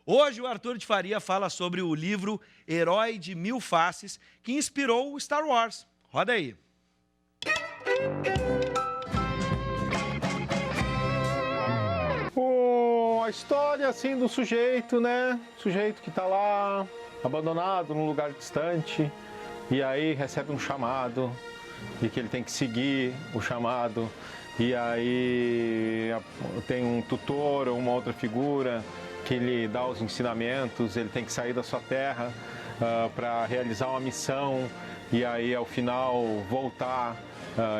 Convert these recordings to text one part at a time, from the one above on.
Hoje o Arthur de Faria fala sobre o livro Herói de Mil Faces, que inspirou o Star Wars. Roda aí. A história, assim, do sujeito, né? Sujeito que tá lá, abandonado num lugar distante, e aí recebe um chamado, e que ele tem que seguir o chamado, e aí tem um tutor ou uma outra figura que lhe dá os ensinamentos, ele tem que sair da sua terra para realizar uma missão, e aí ao final voltar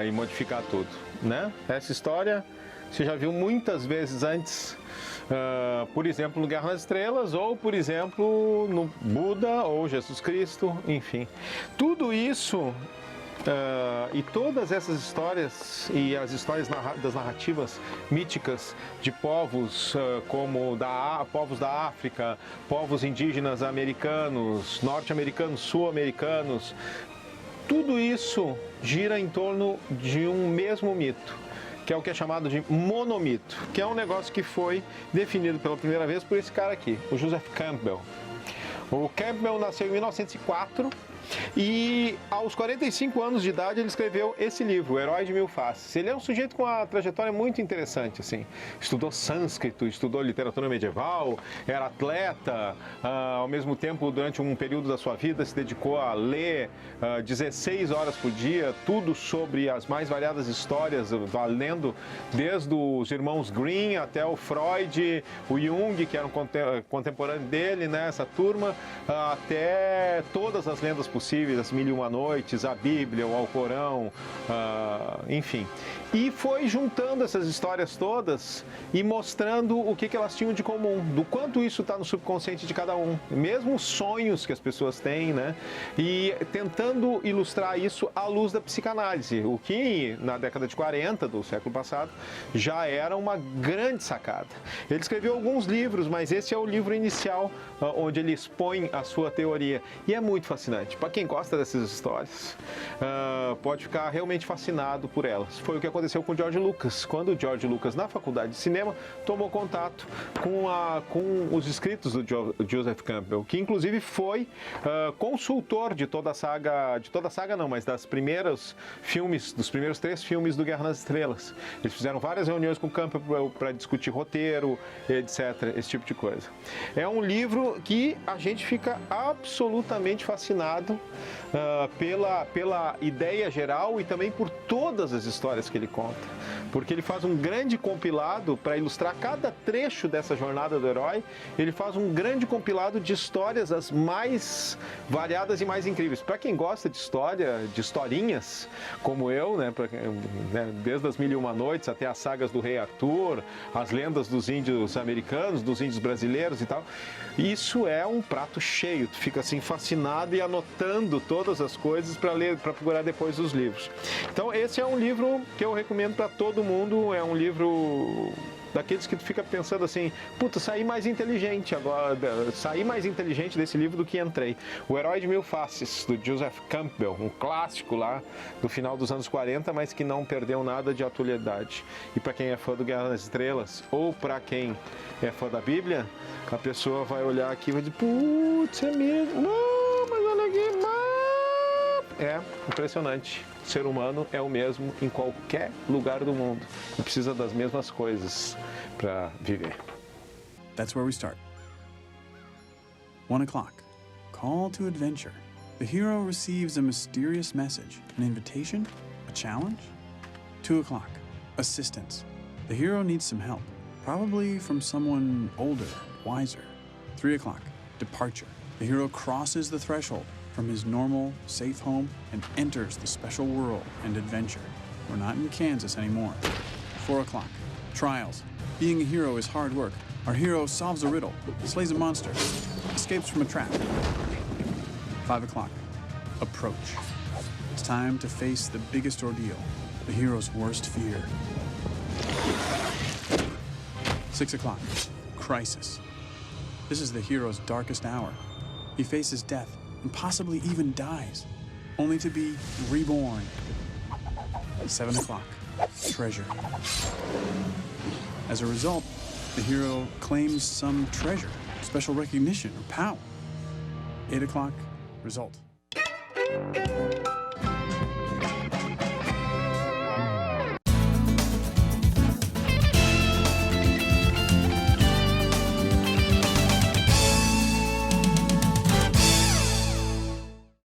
e modificar tudo, né? Essa história você já viu muitas vezes antes, por exemplo, no Guerra nas Estrelas, ou, por exemplo, no Buda ou Jesus Cristo, enfim. Tudo isso e todas essas histórias e as histórias das narrativas míticas de povos como povos da África, povos indígenas americanos, norte-americanos, sul-americanos, tudo isso gira em torno de um mesmo mito, que é o que é chamado de monomito, que é um negócio que foi definido pela primeira vez por esse cara aqui, o Joseph Campbell. O Campbell nasceu em 1904 e aos 45 anos de idade ele escreveu esse livro, O Herói de Mil Faces. Ele é um sujeito com uma trajetória muito interessante, assim. Estudou sânscrito, estudou literatura medieval, era atleta, ao mesmo tempo, durante um período da sua vida, se dedicou a ler 16 horas por dia, tudo sobre as mais variadas histórias, lendo desde os irmãos Grimm até o Freud, o Jung, que era um contemporâneo dele, né, essa turma, até todas as lendas possíveis, as Mil e Uma Noites, a Bíblia, o Alcorão, enfim. E foi juntando essas histórias todas e mostrando o que elas tinham de comum, do quanto isso está no subconsciente de cada um, mesmo os sonhos que as pessoas têm, né? E tentando ilustrar isso à luz da psicanálise, o que na década de 40 do século passado já era uma grande sacada. Ele escreveu alguns livros, mas esse é o livro inicial onde ele expõe a sua teoria. E é muito fascinante. Para quem gosta dessas histórias, pode ficar realmente fascinado por elas. Foi o que aconteceu com o George Lucas, quando o George Lucas, na faculdade de cinema, tomou contato com os escritos do Joseph Campbell, que inclusive foi consultor de toda a saga não, mas dos primeiros 3 filmes do Guerra nas Estrelas. Eles fizeram várias reuniões com o Campbell para discutir roteiro, etc., esse tipo de coisa. É um livro que a gente fica absolutamente fascinado pela ideia geral e também por todas as histórias que ele conta, porque ele faz um grande compilado para ilustrar cada trecho dessa jornada do herói. Ele faz um grande compilado de histórias as mais variadas e mais incríveis. Para quem gosta de história, de historinhas, como eu, né, desde as Mil e Uma Noites até as sagas do Rei Arthur, as lendas dos índios americanos, dos índios brasileiros e tal, isso é um prato cheio. Tu fica assim fascinado e anotando todas as coisas para ler, para procurar depois os livros. Então esse é um livro que eu recomendo para todo mundo. É um livro daqueles que tu fica pensando assim, puta, saí mais inteligente desse livro do que entrei. O Herói de Mil Faces, do Joseph Campbell, um clássico lá do final dos anos 40, mas que não perdeu nada de atualidade. E para quem é fã do Guerra nas Estrelas, ou para quem é fã da Bíblia, a pessoa vai olhar aqui e vai dizer, putz, é mesmo, não, mas olha aqui, mas... É impressionante. O ser humano é o mesmo em qualquer lugar do mundo e precisa das mesmas coisas para viver. That's where we start. 1 o'clock. Call to adventure. The hero receives a mysterious message, an invitation, a challenge. 2 o'clock. Assistance. The hero needs some help, probably from someone older, wiser. 3 o'clock. Departure. The hero crosses the threshold from his normal, safe home and enters the special world and adventure. We're not in Kansas anymore. 4 o'clock. Trials. Being a hero is hard work. Our hero solves a riddle, slays a monster, escapes from a trap. 5 o'clock. Approach. It's time to face the biggest ordeal, the hero's worst fear. 6 o'clock. Crisis. This is the hero's darkest hour. He faces death and possibly even dies, only to be reborn. 7 o'clock. Treasure. As a result, the hero claims some treasure, special recognition or power. 8 o'clock, result.